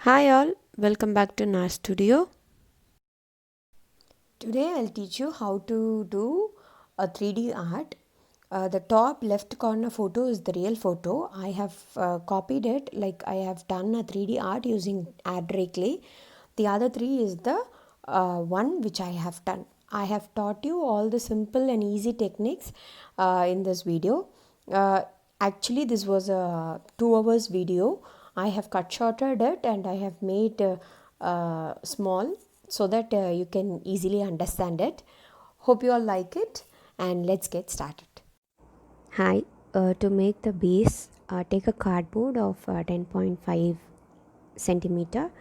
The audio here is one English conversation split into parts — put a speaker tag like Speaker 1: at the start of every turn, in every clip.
Speaker 1: Hi all, welcome back to Naar Studio. Today I'll teach you how to do a 3D art. The top left corner photo is the real photo. I have copied it, like I have done a 3D art using ad clay. The other three is the one which I have done. I have taught you all the simple and easy techniques in this video. Uh, Actually, this was a 2 hours video. I have cut shorted it and I have made small so that you can easily understand it. Hope you all like it and let's get started. Hi, to make the base, take a cardboard of 10.5 centimeter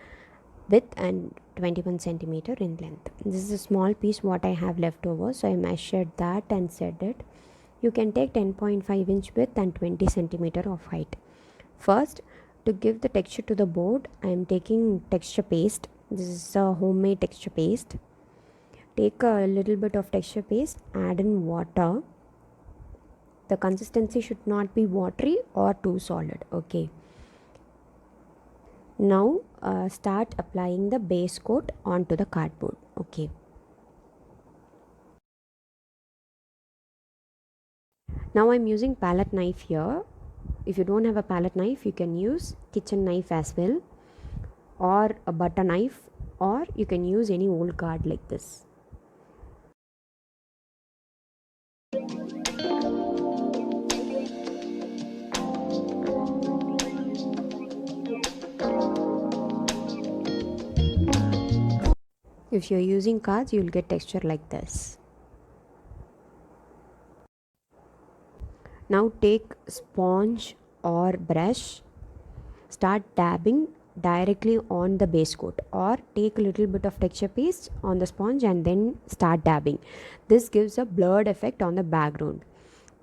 Speaker 1: width and 21 centimeter in length. This is a small piece what I have left over, so I measured that and said it. You can take 10.5-inch width and 20 centimeter of height. First, to give the texture to the board, I am taking texture paste. This is a homemade texture paste. Take a little bit of texture paste, add in water. The consistency should not be watery or too solid. Okay. Now start applying the base coat onto the cardboard. Okay. Now I'm using palette knife here. If you don't have a palette knife, you can use kitchen knife as well, or a butter knife, or you can use any old card like this. If you're using cards, you'll get texture like this. Now take sponge or brush, start dabbing directly on the base coat, or take a little bit of texture paste on the sponge and then start dabbing. This gives a blurred effect on the background.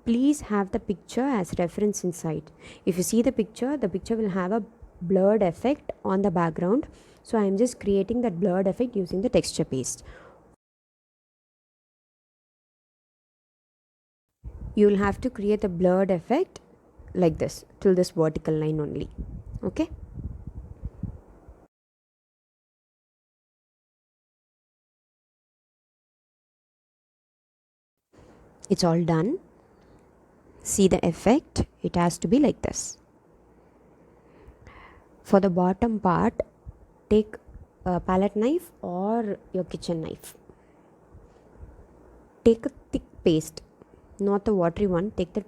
Speaker 1: Please have the picture as reference inside. If you see the picture will have a blurred effect on the background, so I am just creating that blurred effect using the texture paste. You will have to create a blurred effect like this till this vertical line only. Okay. It's all done. See the effect, it has to be like this. For the bottom part, take a palette knife or your kitchen knife. Take a thick paste, not the watery one. Take the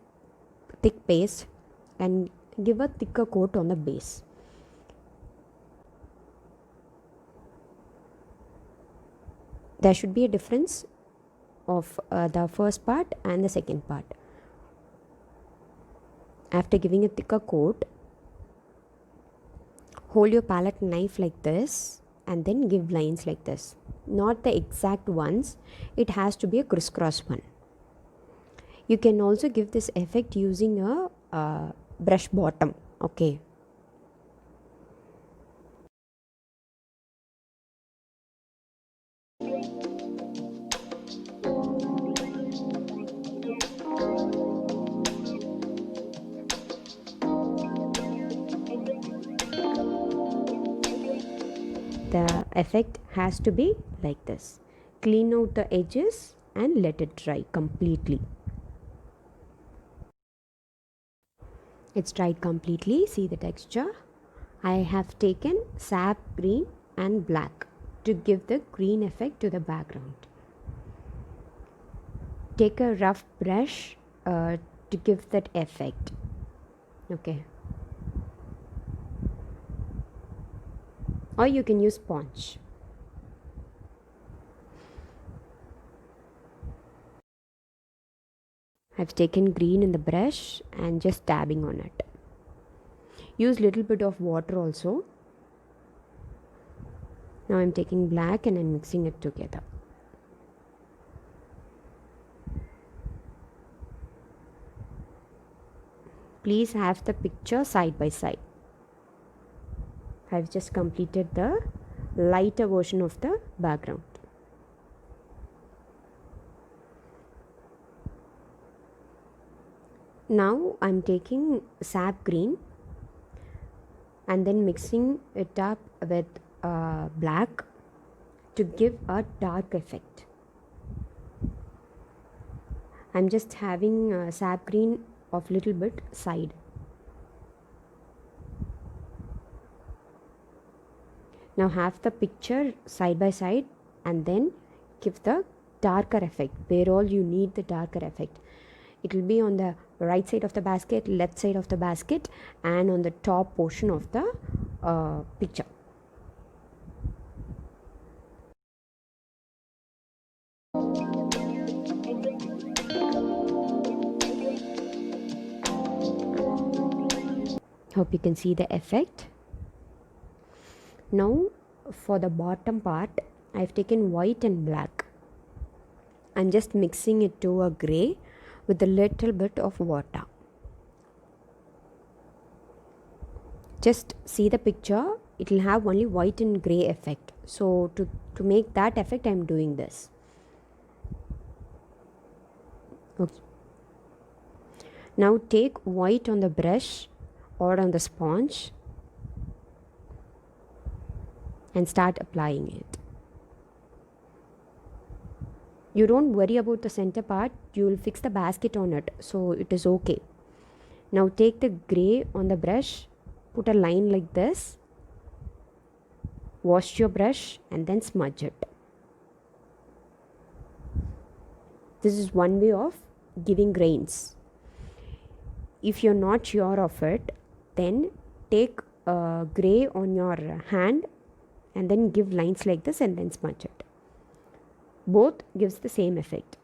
Speaker 1: thick paste and give a thicker coat on the base. There should be a difference of the first part and the second part. After giving a thicker coat, hold your palette knife like this and then give lines like this. Not the exact ones, it has to be a crisscross one. You can also give this effect using a brush bottom. Okay. The effect has to be like this. Clean out the edges and let it dry completely. It's dried completely. See the texture. I have taken sap green and black to give the green effect to the background. Take a rough brush to give that effect. Okay. Or you can use sponge. I've taken green in the brush and just dabbing on it. Use little bit of water also. Now I'm taking black and I'm mixing it together. Please have the picture side by side. I've just completed the lighter version of the background. Now I'm taking sap green and then mixing it up with black to give a dark effect. I'm just having sap green of little bit side. Now have the picture side by side and then give the darker effect where all you need the darker effect. It will be on the right side of the basket, left side of the basket, and on the top portion of the picture. Hope you can see the effect. Now for the bottom part, I've taken white and black. I'm just mixing it to a grey with a little bit of water. Just see the picture, it will have only white and grey effect. So to make that effect, I'm doing this. Okay. Now take white on the brush or on the sponge and start applying it. You don't worry about the center part, you will fix the basket on it, so it is okay. Now take the grey on the brush, put a line like this, wash your brush and then smudge it. This is one way of giving grains. If you're not sure of it, then take grey on your hand and then give lines like this and then smudge it. Both gives the same effect.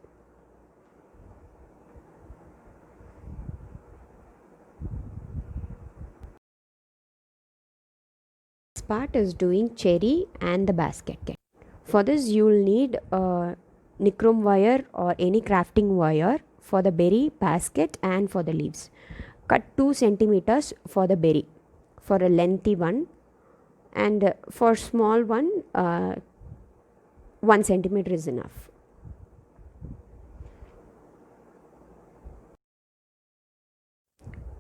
Speaker 1: This part is doing cherry and the basket. For this you will need nichrome wire or any crafting wire for the berry basket and for the leaves. Cut 2 centimeters for the berry for a lengthy one, and for small one 1 centimeter is enough.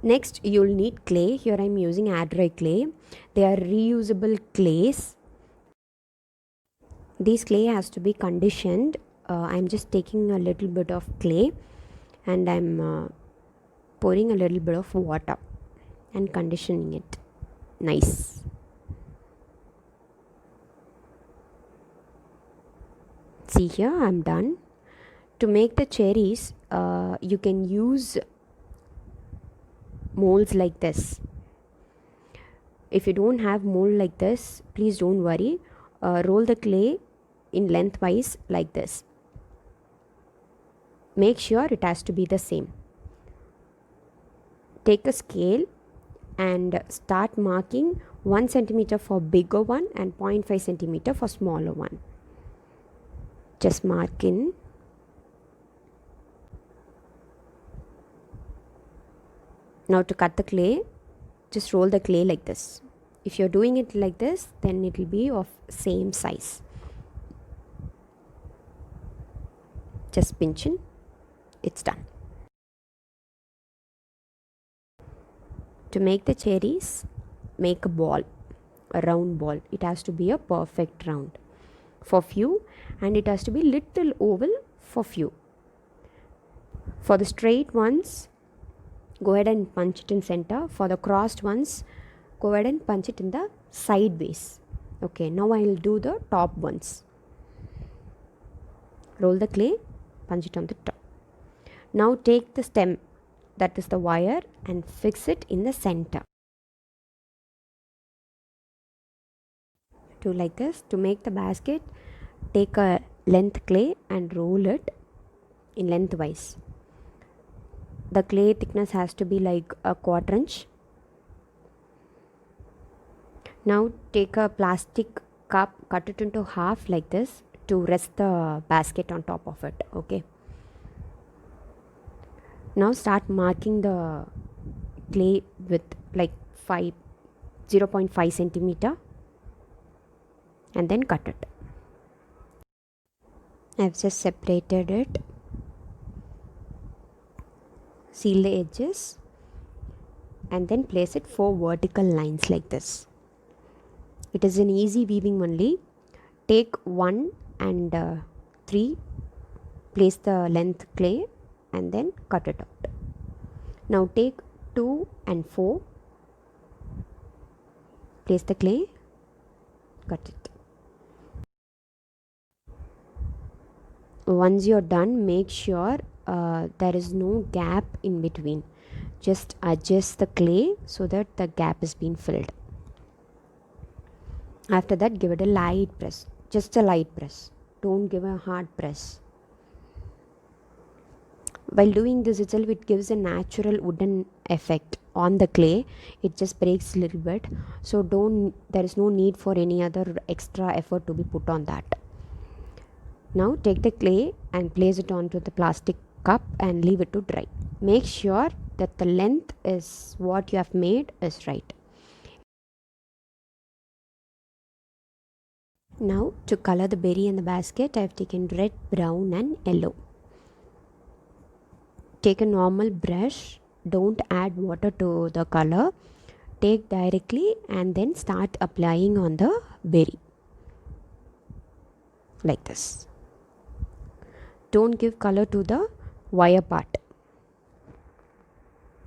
Speaker 1: Next you will need clay. Here I am using air dry clay. They are reusable clays. This clay has to be conditioned. I am just taking a little bit of clay and I am pouring a little bit of water and conditioning it. Nice. See here, I am done. To make the cherries, you can use molds like this. If you don't have mold like this, please don't worry. Roll the clay in lengthwise like this. Make sure it has to be the same. Take a scale and start marking 1 centimeter for bigger one and 0.5 centimeter for smaller one. Just mark in. Now to cut the clay, just roll the clay like this. If you're doing it like this, then it will be of same size. Just pinch in, it's done. To make the cherries, make a ball, a round ball. It has to be a perfect round for few, and it has to be little oval for few. For the straight ones, go ahead and punch it in center. For the crossed ones, go ahead and punch it in the sideways. Okay, now I will do the top ones. Roll the clay, punch it on the top. Now take the stem, that is the wire, and fix it in the center. Do like this. To make the basket, take a length clay and roll it in lengthwise. The clay thickness has to be like a 1/4 inch. Now take a plastic cup, cut it into half like this to rest the basket on top of it. Okay. Now start marking the clay with like 0.5 centimeter and then cut it. I've just separated it. Seal the edges and then place it 4 vertical lines like this. It is an easy weaving only. Take 1 and 3, place the length clay and then cut it out. Now take 2 and 4, place the clay, cut it. Once you're done, make sure there is no gap in between. Just adjust the clay so that the gap is being filled. After that, give it a light press, just a light press. Don't give a hard press. While doing this itself, it gives a natural wooden effect on the clay. It just breaks a little bit, so there is no need for any other extra effort to be put on that. Now take the clay and place it onto the plastic cup and leave it to dry. Make sure that the length is what you have made is right. Now to color the berry in the basket, I have taken red, brown and yellow. Take a normal brush, don't add water to the color. Take directly and then start applying on the berry like this. Don't give color to the wire part.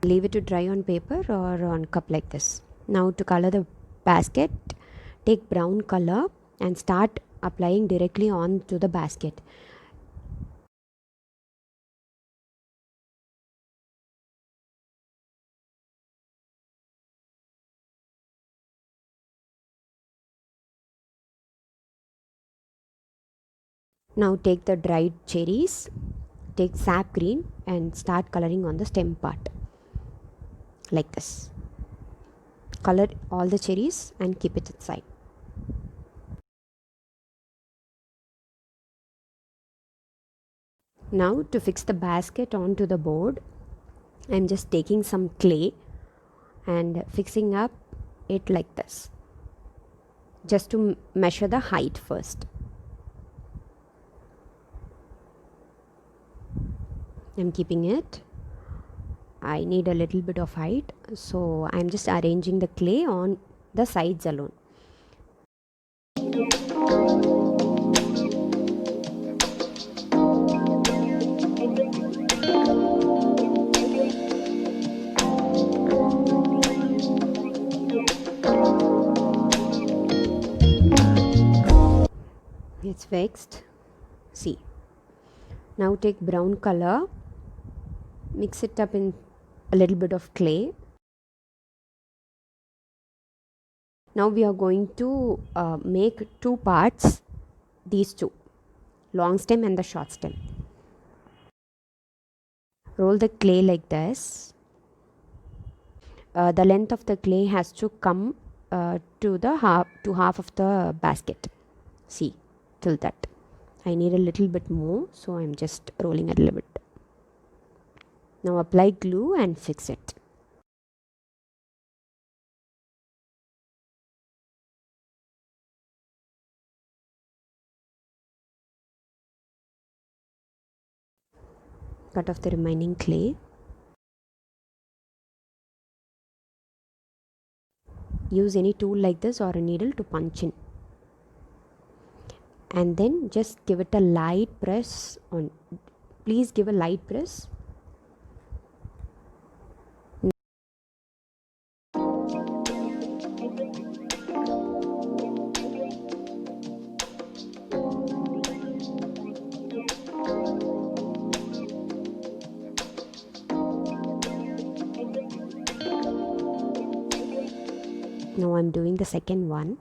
Speaker 1: Leave it to dry on paper or on cup like this. Now to color the basket, take brown color and start applying directly onto the basket. Now take the dried cherries, take sap green and start coloring on the stem part like this. Color all the cherries and keep it inside. Now to fix the basket onto the board, I am just taking some clay and fixing up it like this, just to measure the height first. I'm keeping it. I need a little bit of height, so I'm just arranging the clay on the sides alone. It's fixed. See. Now take brown color, mix it up in a little bit of clay. Now we are going to make two parts, these two, long stem and the short stem. Roll the clay like this. The length of the clay has to come to half of the basket. See, till that. I need a little bit more, so I'm just rolling a little bit. Now apply glue and fix it. Cut off the remaining clay. Use any tool like this or a needle to punch in. And then just give it a light press on. Please give a light press. Now I'm doing the second one.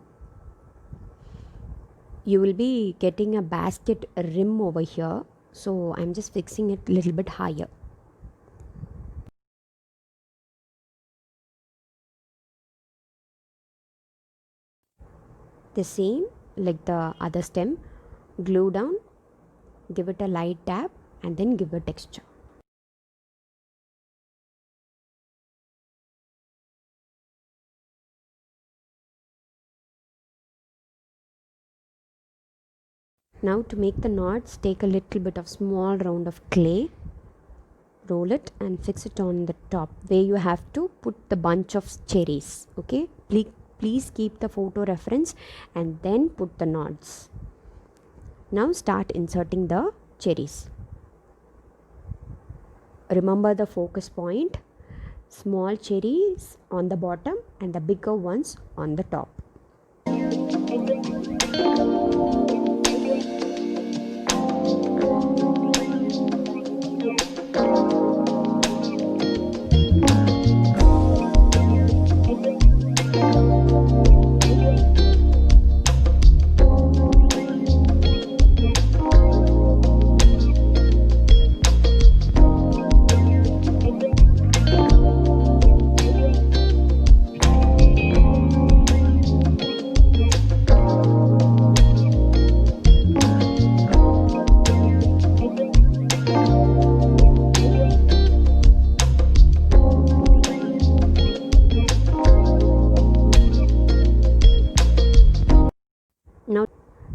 Speaker 1: You will be getting a basket rim over here, so I'm just fixing it a little bit higher. The same like the other stem, glue down, give it a light tap and then give a texture. Now to make the knots, take a little bit of small round of clay, roll it and fix it on the top where you have to put the bunch of cherries. Okay, please keep the photo reference and then put the knots. Now start inserting the cherries. Remember the focus point: small cherries on the bottom and the bigger ones on the top.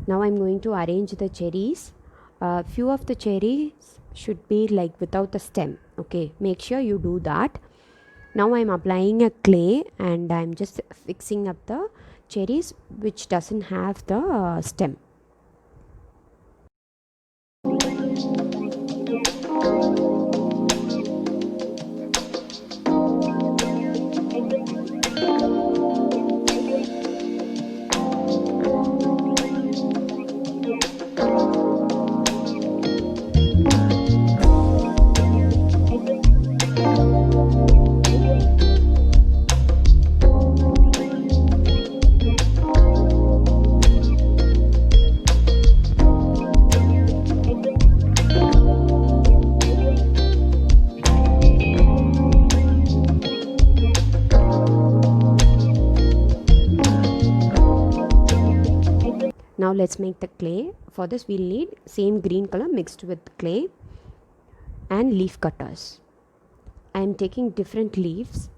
Speaker 1: Now I'm going to arrange the cherries. Few of the cherries should be like without the stem. Okay, make sure you do that. Now I'm applying a clay and I'm just fixing up the cherries which doesn't have the stem. Now let's make the clay. For this we'll need same green color mixed with clay and leaf cutters. I am taking different leaves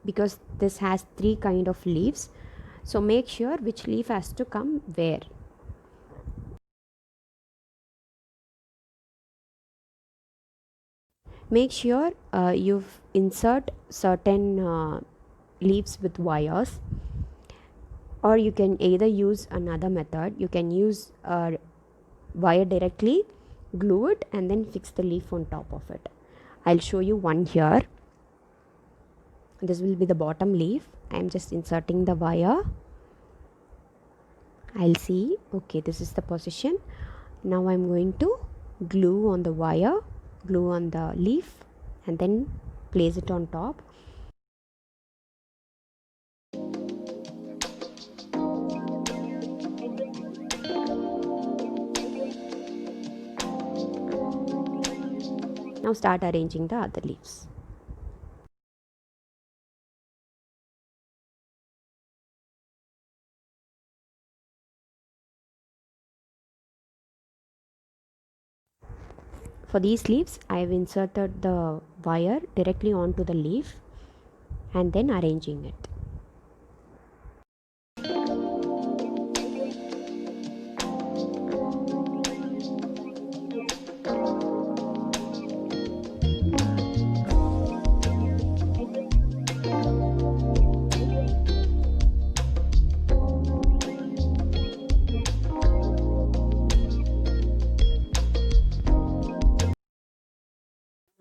Speaker 1: because this has 3 kind of leaves. So make sure which leaf has to come where. Make sure you insert certain leaves with wires, or you can either use another method. You can use a wire directly, glue it and then fix the leaf on top of it. I'll show you one here. This will be the bottom leaf. I am just inserting the wire. I'll see. Okay, this is the position. Now I'm going to glue on the wire, glue on the leaf and then place it on top. Now start arranging the other leaves. For these leaves, I have inserted the wire directly onto the leaf and then arranging it.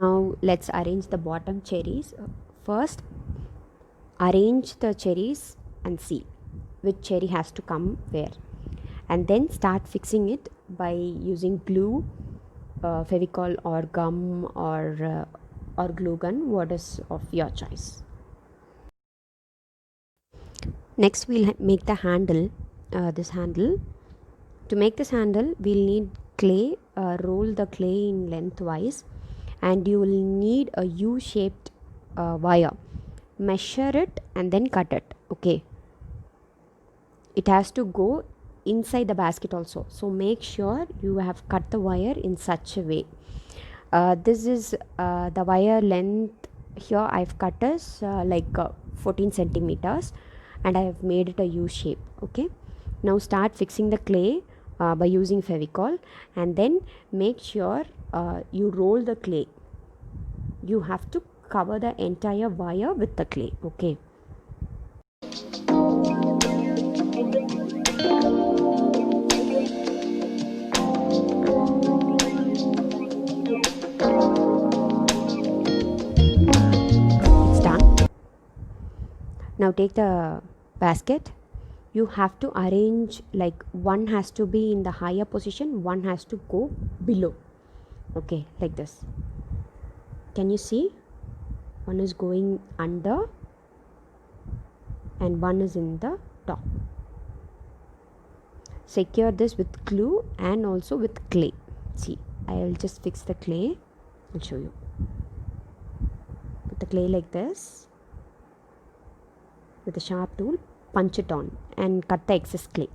Speaker 1: Now let's arrange the bottom cherries. First, arrange the cherries and see which cherry has to come where, and then start fixing it by using glue, fevicol or gum or glue gun, what is of your choice. Next we'll make the handle. This handle, to make this handle we'll need clay. Roll the clay in lengthwise and you will need a U-shaped wire. Measure it and then cut it. Okay, it has to go inside the basket also, so make sure you have cut the wire in such a way. This is the wire length. Here I've cut as 14 centimeters and I have made it a U shape. Okay, now start fixing the clay by using fevicol and then make sure you roll the clay. you have to cover the entire wire with the clay. Okay. It's done. Now take the basket. You have to arrange, like one has to be in the higher position, one has to go below. Okay, like this. Can you see? One is going under and one is in the top. Secure this with glue and also with clay. See, I'll just fix the clay. I'll show you. Put the clay like this. With a sharp tool, punch it on and cut the excess clay.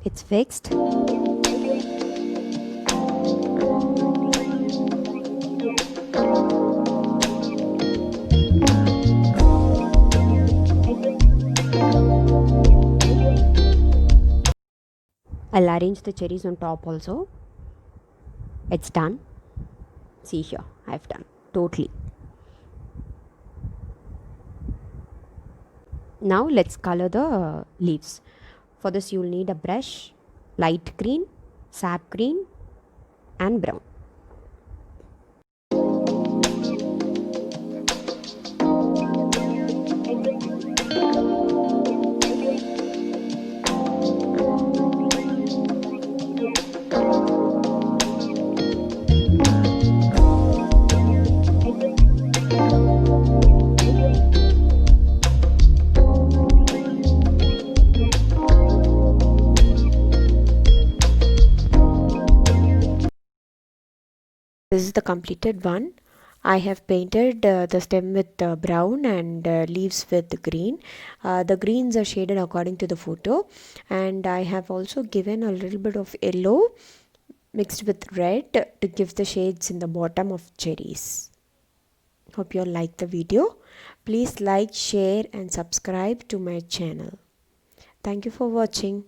Speaker 1: It's fixed. I'll arrange the cherries on top also. It's done. See here, I've done totally. Now let's color the leaves. For this you'll need a brush, light green, sap green and brown. This is the completed one. I have painted the stem with brown and leaves with green. The greens are shaded according to the photo, and I have also given a little bit of yellow mixed with red to give the shades in the bottom of cherries. Hope you all like the video. Please like, share and subscribe to my channel. Thank you for watching.